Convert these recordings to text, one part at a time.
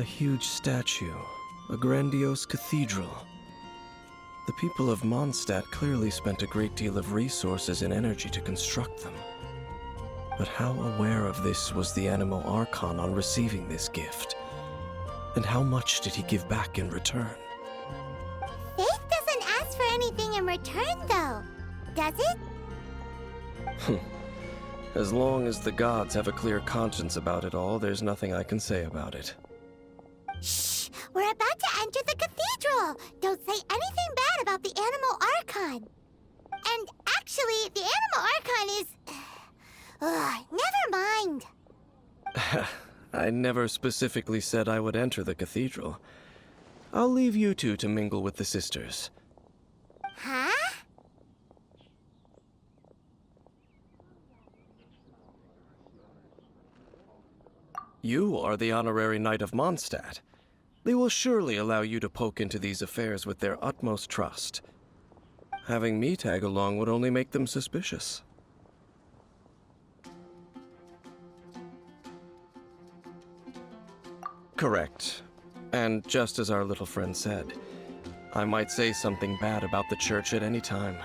huge statue, a grandiose cathedral. The people of Mondstadt clearly spent a great deal of resources and energy to construct them. But how aware of this was the Animo Archon on receiving this gift? And how much did he give back in return? Faith doesn't ask for anything in return, though, does it? As long as the gods have a clear conscience about it all, there's nothing I can say about it. Shh! We're about to enter the cathedral! Don't say anything bad about the Animo Archon! And actually, the Animo Archon is... never mind! I never specifically said I would enter the cathedral. I'll leave you two to mingle with the sisters. Huh? You are the honorary knight of Mondstadt. They will surely allow you to poke into these affairs with their utmost trust. Having me tag along would only make them suspicious. Correct. And just as our little friend said, I might say something bad about the church at any time.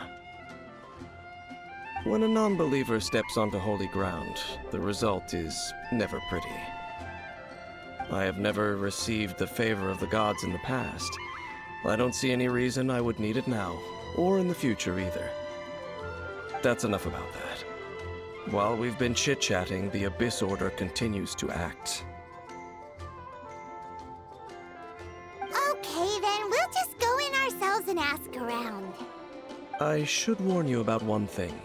When a non-believer steps onto holy ground, the result is never pretty. I have never received the favor of the gods in the past. I don't see any reason I would need it now, or in the future either. That's enough about that. While we've been chit-chatting, the Abyss Order continues to act. Okay, then we'll just go in ourselves and ask around. I should warn you about one thing.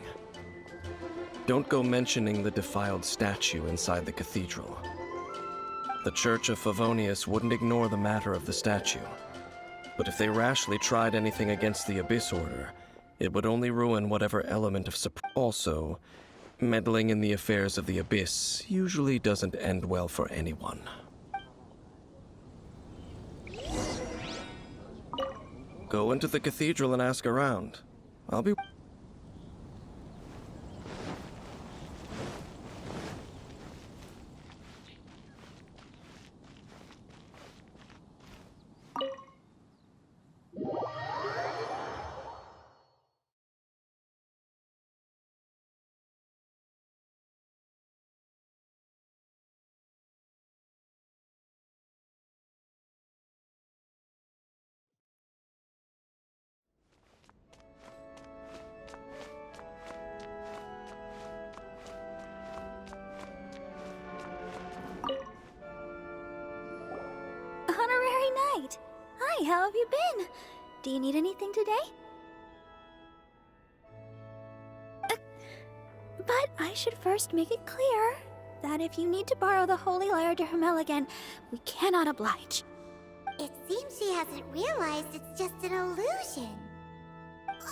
Don't go mentioning the defiled statue inside the cathedral. The Church of Favonius wouldn't ignore the matter of the statue. But if they rashly tried anything against the Abyss Order, it would only ruin whatever element of surprise. Also, meddling in the affairs of the Abyss usually doesn't end well for anyone. Go into the cathedral and ask around. I'll be... Honorary Knight! Hi, how have you been? Do you need anything today? But I should first make it clear that if you need to borrow the Holy Lyre to Hermel again, we cannot oblige. It seems she hasn't realized it's just an illusion.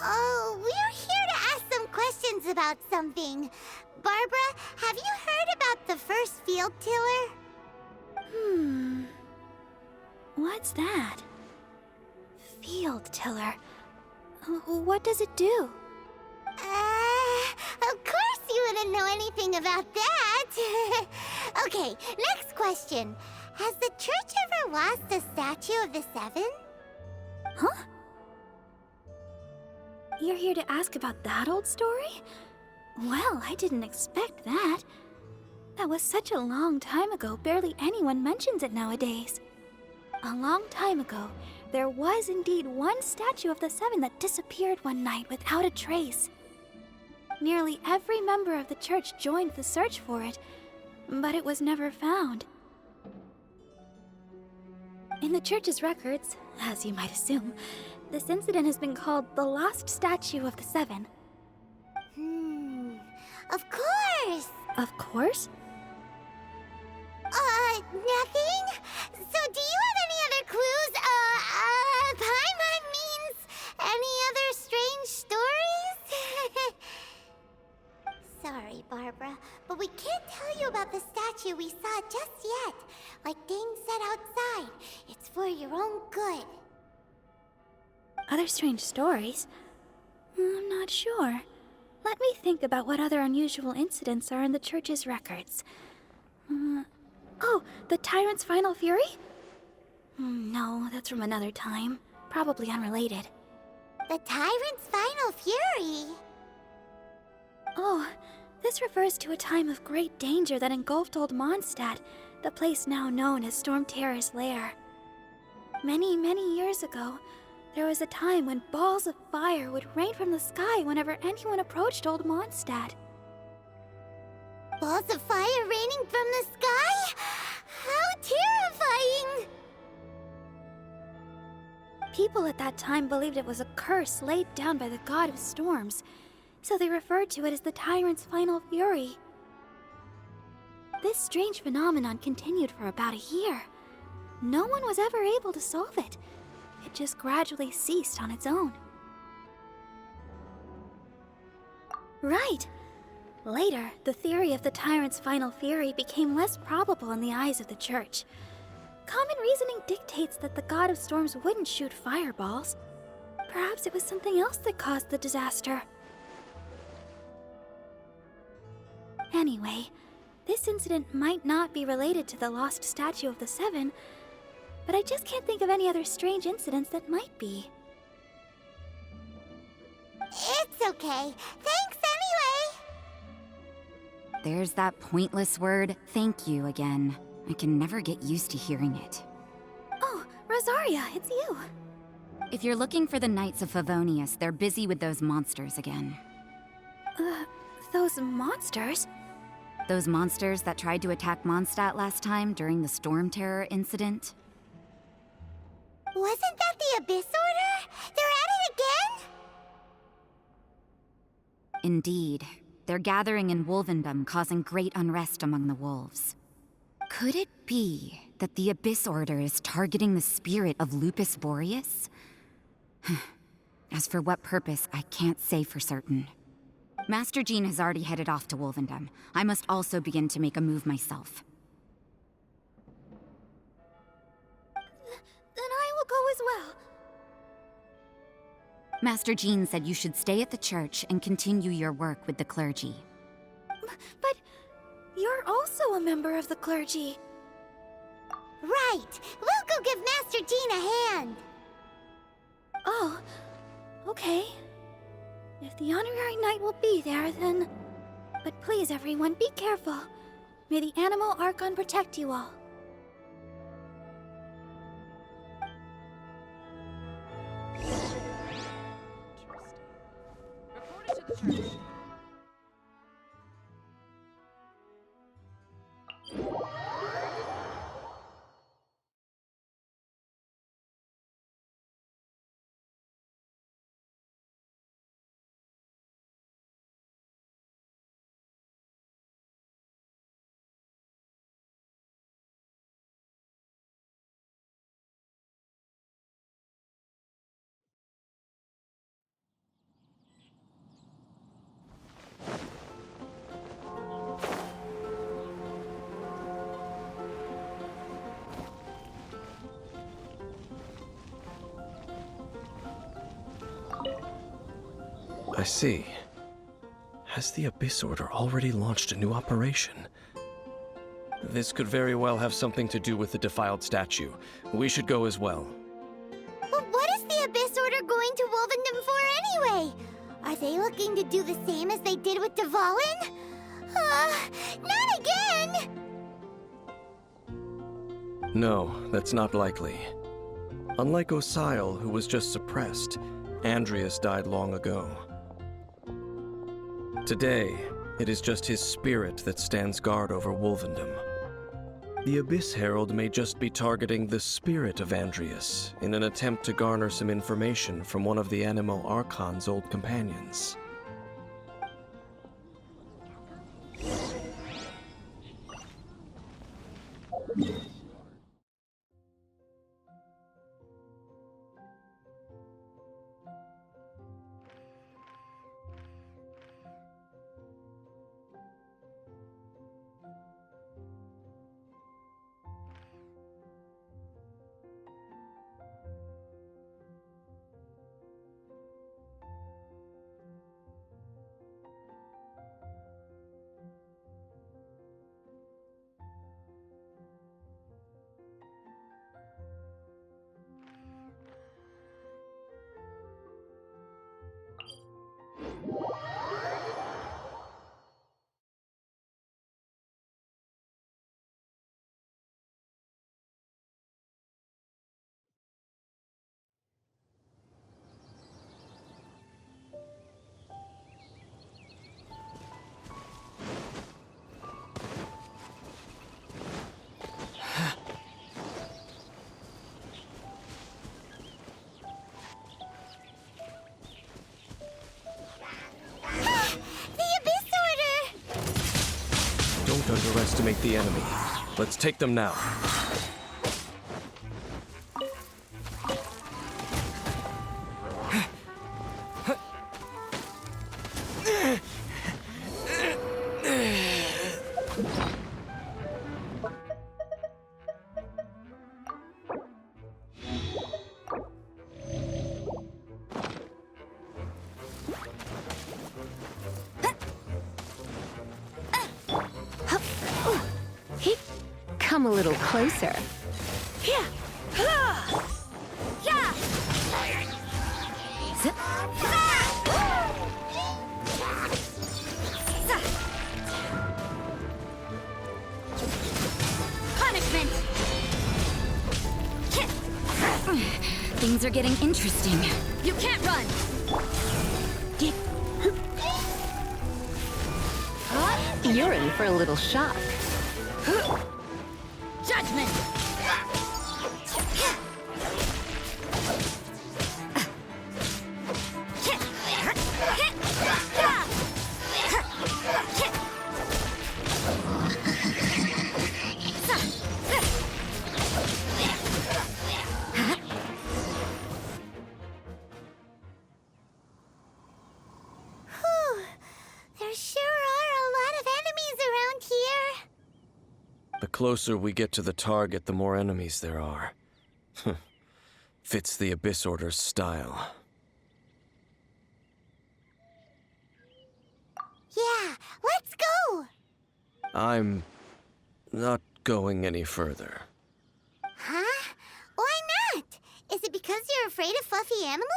Oh, we're here to ask some questions about something. Barbara, have you heard about the first field tiller? What's that? Field tiller. What does it do? Of course you wouldn't know anything about that. Okay, next question. Has the church ever lost a statue of the Seven? Huh? You're here to ask about that old story? Well, I didn't expect that. That was such a long time ago, barely anyone mentions it nowadays. A long time ago, there was indeed one statue of the Seven that disappeared one night without a trace. Nearly every member of the church joined the search for it, but it was never found. In the church's records, as you might assume, this incident has been called the Lost Statue of the Seven. Of course! Of course? Nothing? So do you have any other clues? Paimon means any other strange stories? Sorry, Barbara, but we can't tell you about the statue we saw just yet. Like Dane said outside, it's for your own good. Other strange stories? I'm not sure. Let me think about what other unusual incidents are in the church's records. Oh, the Tyrant's Final Fury? No, that's from another time. Probably unrelated. The Tyrant's final fury. Oh, this refers to a time of great danger that engulfed Old Mondstadt, the place now known as Storm Terror's lair. Many, many years ago, there was a time when balls of fire would rain from the sky whenever anyone approached Old Mondstadt. Balls of fire raining from the sky? How terrifying! People at that time believed it was a curse laid down by the god of storms, so they referred to it as the Tyrant's final fury. This strange phenomenon continued for about a year. No one was ever able to solve it. It just gradually ceased on its own. Right. Later, the theory of the Tyrant's final fury became less probable in the eyes of the Church. Common reasoning dictates that the god of storms wouldn't shoot fireballs. Perhaps it was something else that caused the disaster. Anyway, this incident might not be related to the lost statue of the Seven, but I just can't think of any other strange incidents that might be. It's okay. Thanks anyway! There's that pointless word, thank you, again. I can never get used to hearing it. Oh, Rosaria, it's you. If you're looking for the Knights of Favonius, they're busy with those monsters again. Those monsters? Those monsters that tried to attack Mondstadt last time during the Storm Terror incident? Wasn't that the Abyss Order? They're at it again? Indeed. They're gathering in Wolvendom, causing great unrest among the wolves. Could it be that the Abyss Order is targeting the spirit of Lupus Boreas? As for what purpose, I can't say for certain. Master Jean has already headed off to Wolvendom. I must also begin to make a move myself. Then I will go as well. Master Jean said you should stay at the church and continue your work with the clergy. But you're also a member of the clergy. Right! We'll go give Master Jean a hand! Oh, okay. If the honorary knight will be there, then... But please, everyone, be careful. May the Animal Archon protect you all. Reported to the church. I see. Has the Abyss Order already launched a new operation? This could very well have something to do with the defiled statue. We should go as well. But what is the Abyss Order going to Wolvendom for anyway? Are they looking to do the same as they did with Dvalin? Not again! No, that's not likely. Unlike Osile, who was just suppressed, Andreas died long ago. Today, it is just his spirit that stands guard over Wolvendom. The Abyss Herald may just be targeting the spirit of Andreas in an attempt to garner some information from one of the Animal Archon's old companions. Don't underestimate the enemy. Let's take them now. Come a little closer. Yeah. Yeah. Zip. Punishment. Things are getting interesting. You can't run. You're in for a little shock. Judgment. There sure are a lot of enemies around here. The closer we get to the target, the more enemies there are. Fits the Abyss Order's style. Yeah, let's go! I'm not going any further. Huh? Why not? Is it because you're afraid of fluffy animals?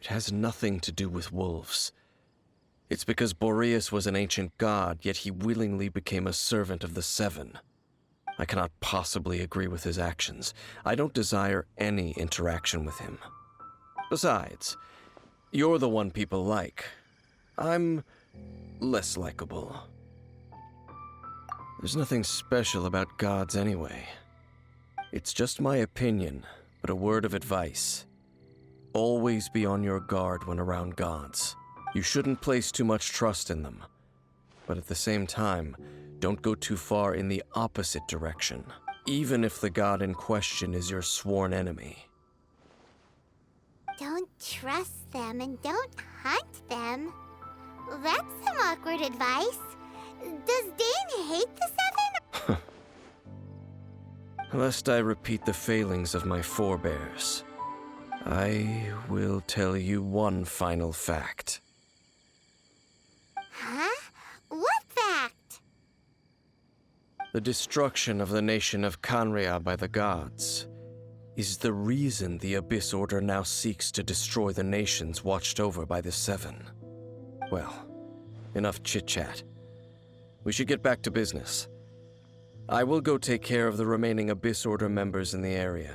It has nothing to do with wolves. It's because Boreas was an ancient god, yet he willingly became a servant of the Seven. I cannot possibly agree with his actions. I don't desire any interaction with him. Besides, you're the one people like. I'm less likable. There's nothing special about gods anyway. It's just my opinion, but a word of advice. Always be on your guard when around gods. You shouldn't place too much trust in them. But at the same time, don't go too far in the opposite direction, even if the god in question is your sworn enemy. Don't trust them and don't hunt them. That's some awkward advice. Does Dane hate the Seven? Lest I repeat the failings of my forebears, I will tell you one final fact. Huh? What fact? The destruction of the nation of Canria by the gods is the reason the Abyss Order now seeks to destroy the nations watched over by the Seven. Well, enough chit-chat. We should get back to business. I will go take care of the remaining Abyss Order members in the area.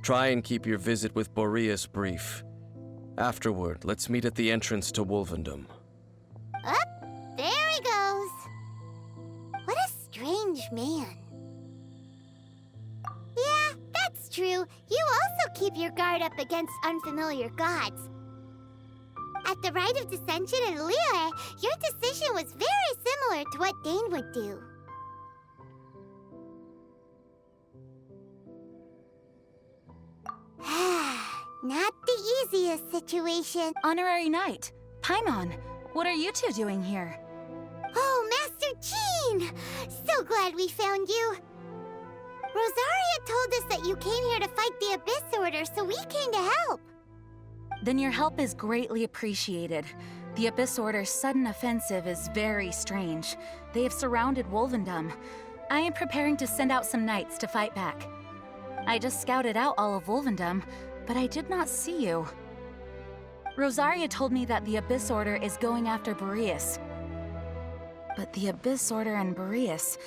Try and keep your visit with Boreas brief. Afterward, let's meet at the entrance to Wolvendom. Up, there he goes. What a strange man. Yeah, that's true. You also keep your guard up against unfamiliar gods. At the Rite of Dissension in Liyue, your decision was very similar to what Dane would do. Not the easiest situation. Honorary Knight, Paimon, what are you two doing here? Oh, Master Jean! So glad we found you. Rosaria told us that you came here to fight the Abyss Order, so we came to help. Then your help is greatly appreciated. The Abyss Order's sudden offensive is very strange. They have surrounded Wolvendom. I am preparing to send out some knights to fight back. I just scouted out all of Wolvendom, but I did not see you. Rosaria told me that the Abyss Order is going after Boreas. But the Abyss Order and Boreas...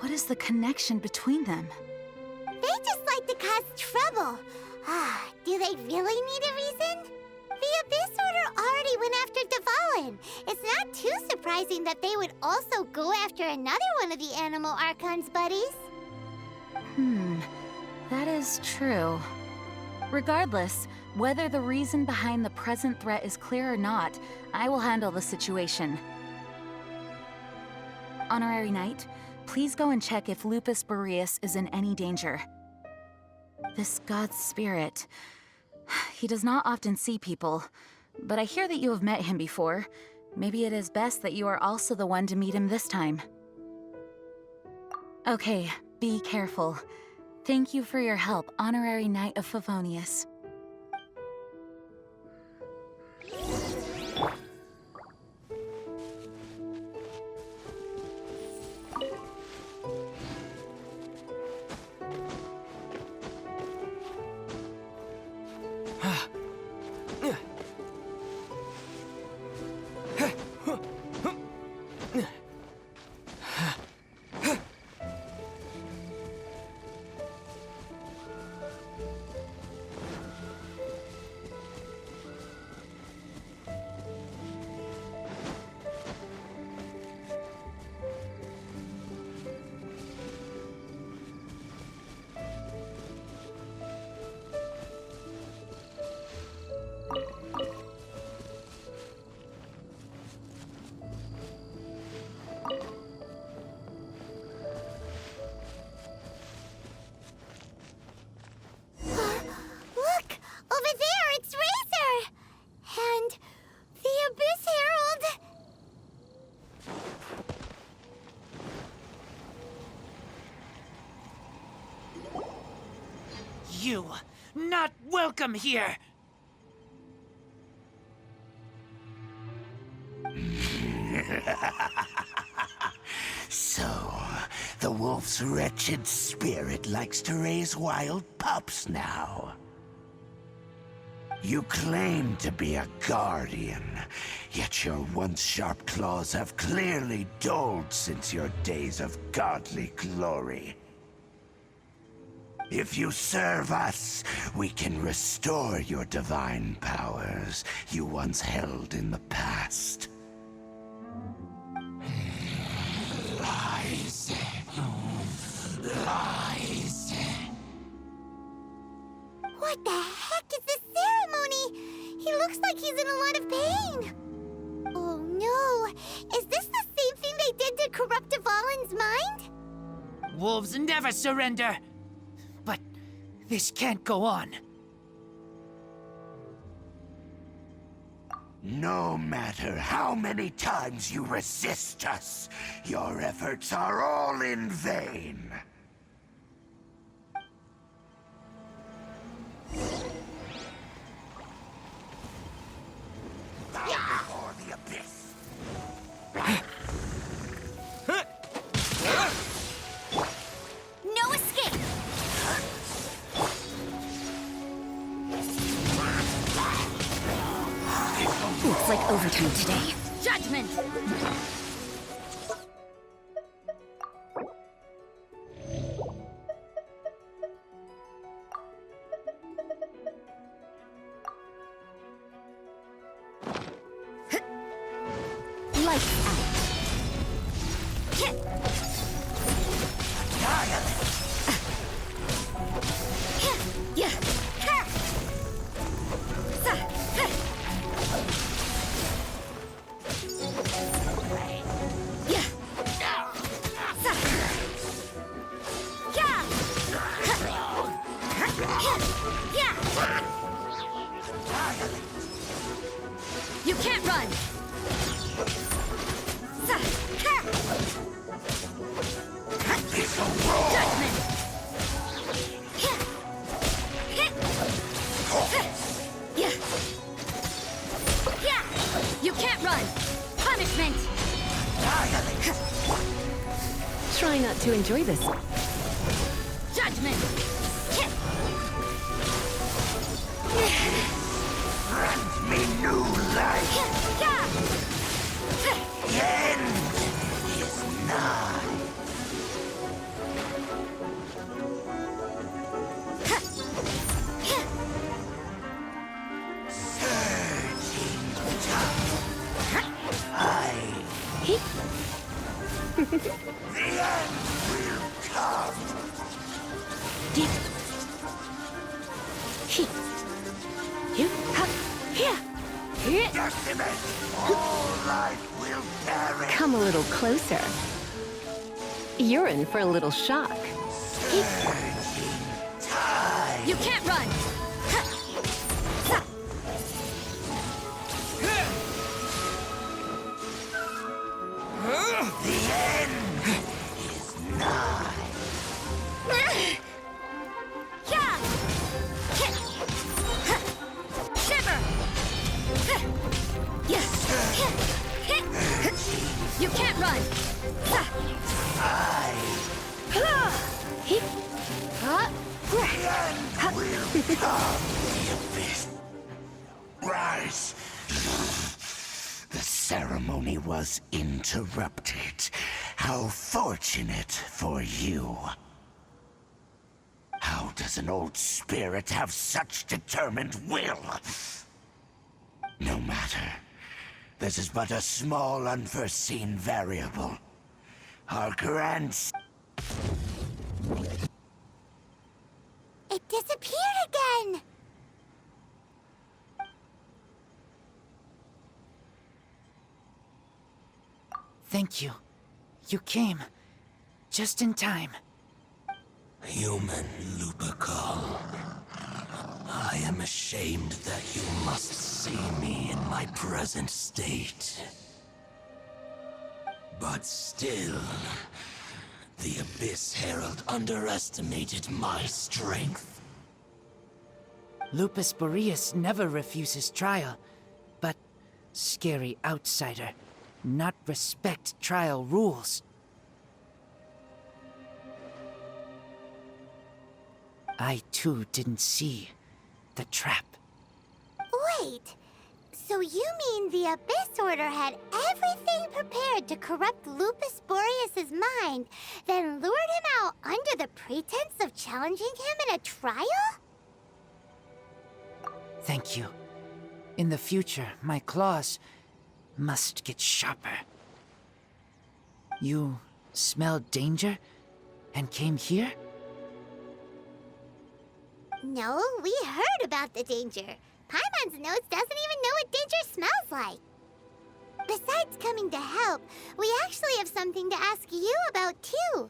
what is the connection between them? They just like to cause trouble. Do they really need a reason? The Abyss Order already went after Dvalin. It's not too surprising that they would also go after another one of the Animal Archon's buddies. That is true. Regardless, whether the reason behind the present threat is clear or not, I will handle the situation. Honorary Knight, please go and check if Lupus Boreas is in any danger. This god's spirit... He does not often see people, but I hear that you have met him before. Maybe it is best that you are also the one to meet him this time. Okay, be careful. Thank you for your help, Honorary Knight of Favonius. Look! Over there, it's Razor! And the Abyss Herald! You, not welcome here! So, the wolf's wretched spirit likes to raise wild pups now. You claim to be a guardian, yet your once sharp claws have clearly dulled since your days of godly glory. If you serve us, we can restore your divine powers you once held in the past. Lies. Lies. What the heck is this ceremony? He looks like he's in a lot of pain. Oh no! Is this the same thing they did to corrupt Dvalin's mind? Wolves never surrender! But this can't go on. No matter how many times you resist us, your efforts are all in vain. Bow before the abyss. No escape! Looks like overtime today. Judgment! Lights out. You can't run! Judgment! You can't run! Punishment! Try not to enjoy this. Judgment! Grant me new life. The end is nigh. The end will come. Testament! All life will perish! Come a little closer. You're in for a little shock. You can't run! The end is nigh. Shiver! You can't run! Will come the abyss. Rise. The ceremony was interrupted. How fortunate for you. How does an old spirit have such determined will? No matter. This is but a small, unforeseen variable. Our grand... It disappeared again! Thank you. You came. Just in time. Human Lupercal. I am ashamed that you must see me in my present state. But still, the Abyss Herald underestimated my strength. Lupus Boreas never refuses trial, but scary outsider, not respect trial rules. I too didn't see the trap. Wait, so you mean the Abyss Order had everything prepared to corrupt Lupus Boreas' mind, then lured him out under the pretense of challenging him in a trial? Thank you. In the future, my claws must get sharper. You smelled danger and came here? No, we heard about the danger. Paimon's nose doesn't even know what danger smells like. Besides coming to help, we actually have something to ask you about, too.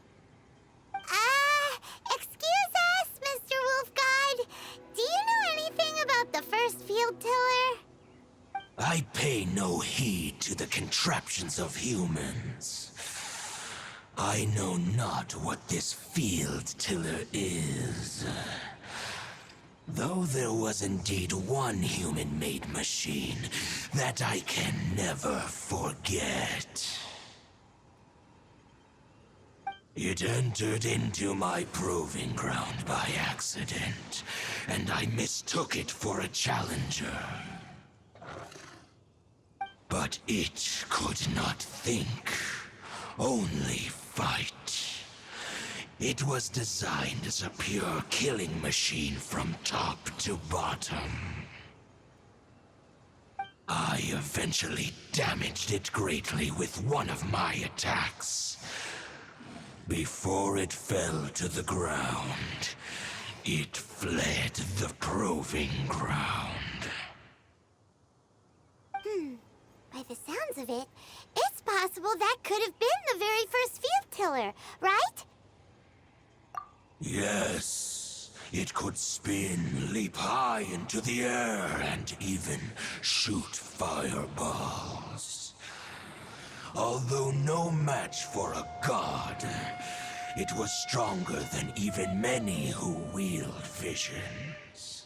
Excuse us, Mr. Wolf God. Do you know anything about the first field tiller? I pay no heed to the contraptions of humans. I know not what this field tiller is. Though there was indeed one human-made machine that I can never forget. It entered into my proving ground by accident, and I mistook it for a challenger. But it could not think, only fight. It was designed as a pure killing machine from top to bottom. I eventually damaged it greatly with one of my attacks. Before it fell to the ground, it fled the proving ground. By the sounds of it, it's possible that could have been the very first field tiller, right? Yes, it could spin, leap high into the air, and even shoot fireballs. Although no match for a god, it was stronger than even many who wield visions.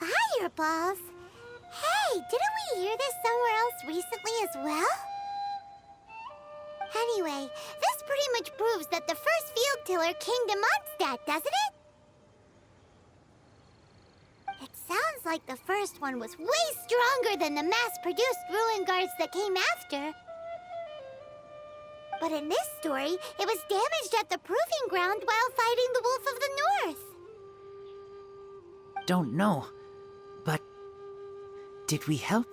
Fireballs? Hey, didn't we hear this somewhere else recently as well? Anyway, this pretty much proves that the first field tiller came to Mondstadt, doesn't it? It sounds like the first one was way stronger than the mass-produced ruin guards that came after. But in this story, it was damaged at the proving ground while fighting the Wolf of the North. Don't know, but did we help?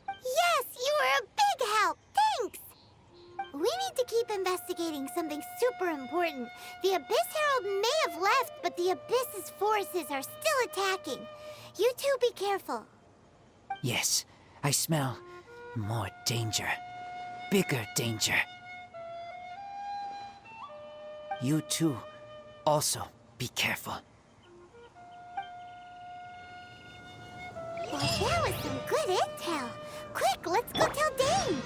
Yes, you were a big help. Thanks. We need to keep investigating investigating something super important. The Abyss Herald may have left, but the Abyss's forces are still attacking. You two be careful. Yes, I smell more danger. Bigger danger. You too, also be careful. Well, that was some good intel. Quick, let's go tell Dane.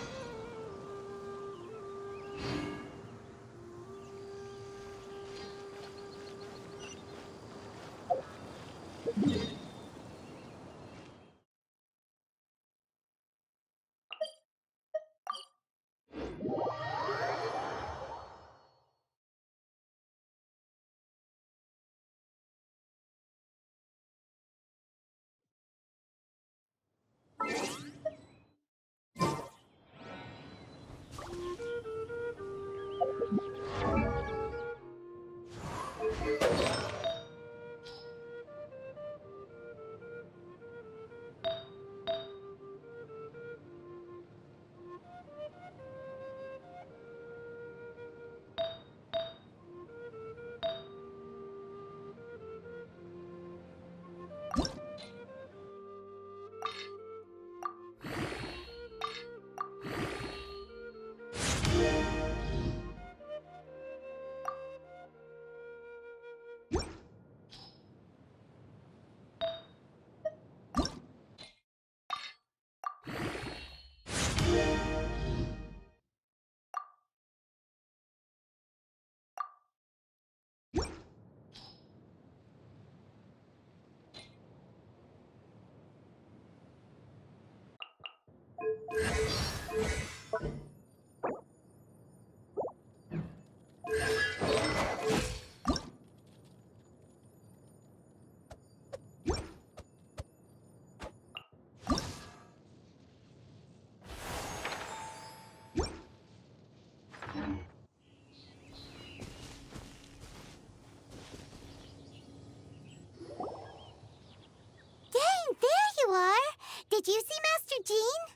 Did you see Master Jean?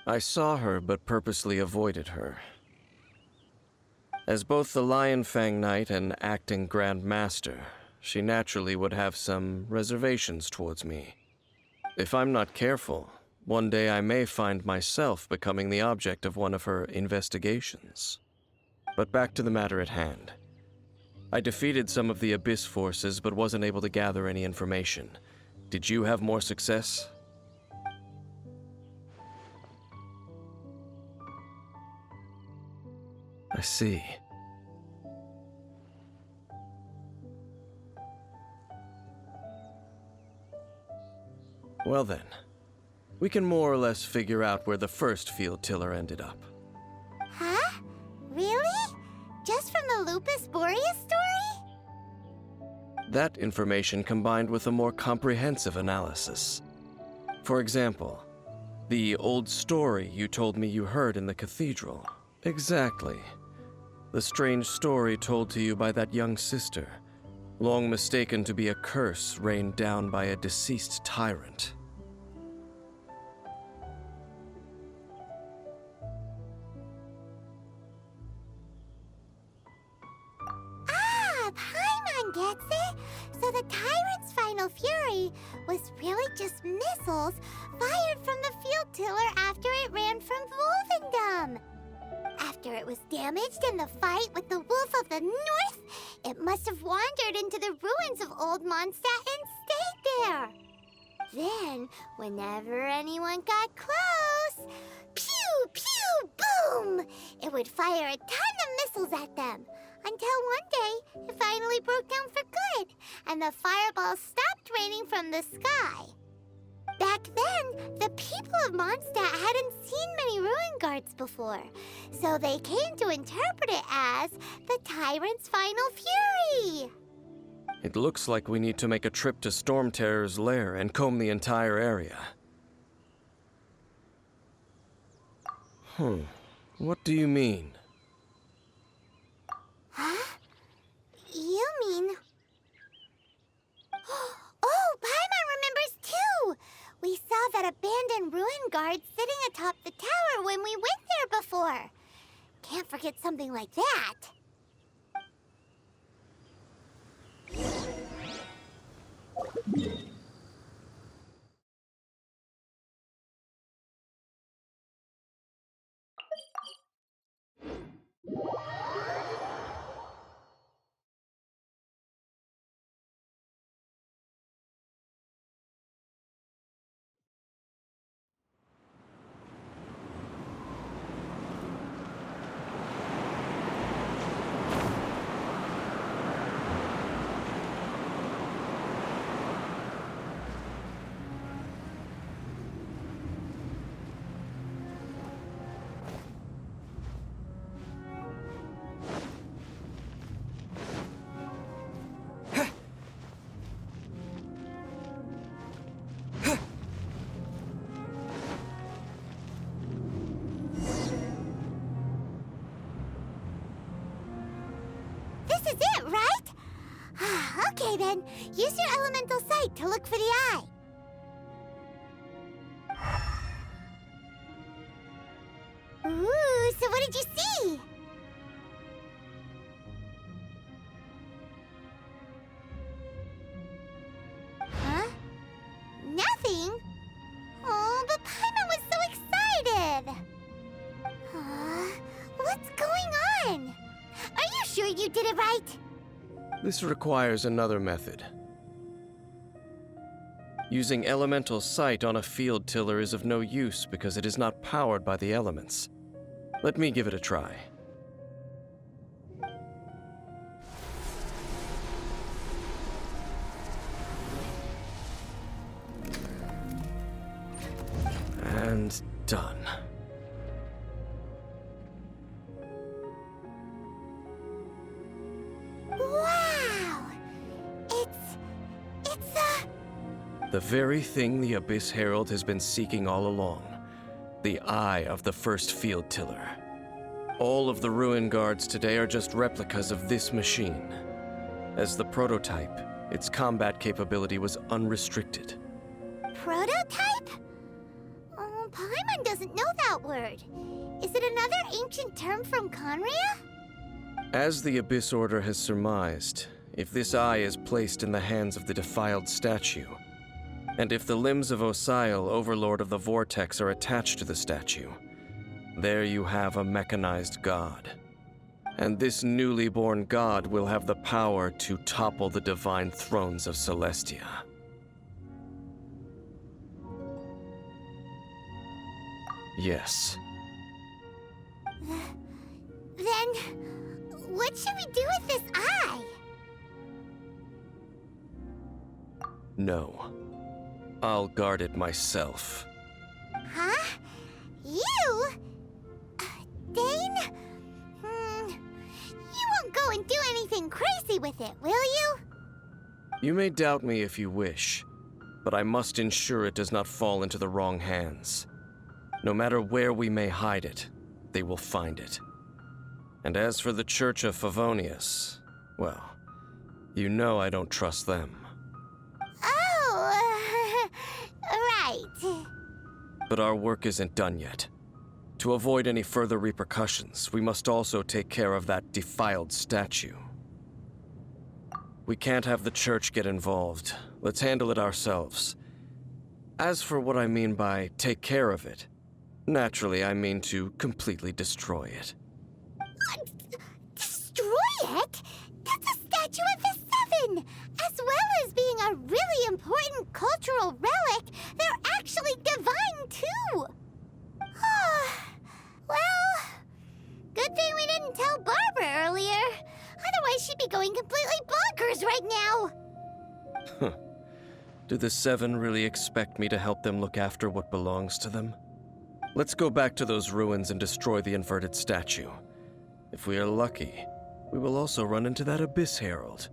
I saw her, but purposely avoided her. As both the Lion Fang Knight and acting Grand Master, she naturally would have some reservations towards me. If I'm not careful, one day I may find myself becoming the object of one of her investigations. But back to the matter at hand. I defeated some of the Abyss forces, but wasn't able to gather any information. Did you have more success? I see. Well then, we can more or less figure out where the first field tiller ended up. Huh? Really? Just from the Lupus Boreas story? That information combined with a more comprehensive analysis. For example, the old story you told me you heard in the cathedral. Exactly. The strange story told to you by that young sister, long mistaken to be a curse rained down by a deceased tyrant. Paimon gets it! So the tyrant's final fury was really just missiles fired from the field tiller after it ran from Wolvendom. After it was damaged in the fight with the Wolf of the North, it must have wandered into the ruins of Old Mondstadt and stayed there. Then, whenever anyone got close, pew, pew, boom! It would fire a ton of missiles at them. Until one day, it finally broke down for good, and the fireballs stopped raining from the sky. Back then, the people of Mondstadt hadn't seen many ruin guards before, so they came to interpret it as the tyrant's final fury. It looks like we need to make a trip to Storm Terror's lair and comb the entire area. What do you mean? Huh? You mean... Oh, Paimon remembers too! We saw that abandoned ruin guard sitting atop the tower when we went there before. Can't forget something like that. This is it, right? Okay then, use your elemental sight to look for the eye. Ooh, so what did you see? Huh? Nothing? Oh, but Paimon was so excited! What's going on? Are you sure you did it right? This requires another method. Using elemental sight on a field tiller is of no use because it is not powered by the elements. Let me give it a try. And done. Wow! It's The very thing the Abyss Herald has been seeking all along. The eye of the first field tiller. All of the ruin guards today are just replicas of this machine. As the prototype, its combat capability was unrestricted. prototype? Oh, Paimon doesn't know that word. Is it another ancient term from Conria? As the Abyss Order has surmised, if this eye is placed in the hands of the defiled statue, and if the limbs of Osial, Overlord of the Vortex, are attached to the statue, there you have a mechanized god. And this newly born god will have the power to topple the divine thrones of Celestia. Yes. Then, what should we do with this eye? No. I'll guard it myself. Huh? You? Dane? You won't go and do anything crazy with it, will you? You may doubt me if you wish, but I must ensure it does not fall into the wrong hands. No matter where we may hide it, they will find it. And as for the Church of Favonius, well, you know I don't trust them. Oh, right. But our work isn't done yet. To avoid any further repercussions, we must also take care of that defiled statue. We can't have the church get involved. Let's handle it ourselves. As for what I mean by take care of it, naturally I mean to completely destroy it. Destroy it? That's a statue of the Seven! As well as being a really important cultural relic, they're actually divine too! Well, good thing we didn't tell Barbara earlier. Otherwise she'd be going completely bonkers right now! Do the Seven really expect me to help them look after what belongs to them? Let's go back to those ruins and destroy the inverted statue. If we are lucky, we will also run into that Abyss Herald.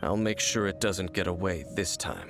I'll make sure it doesn't get away this time.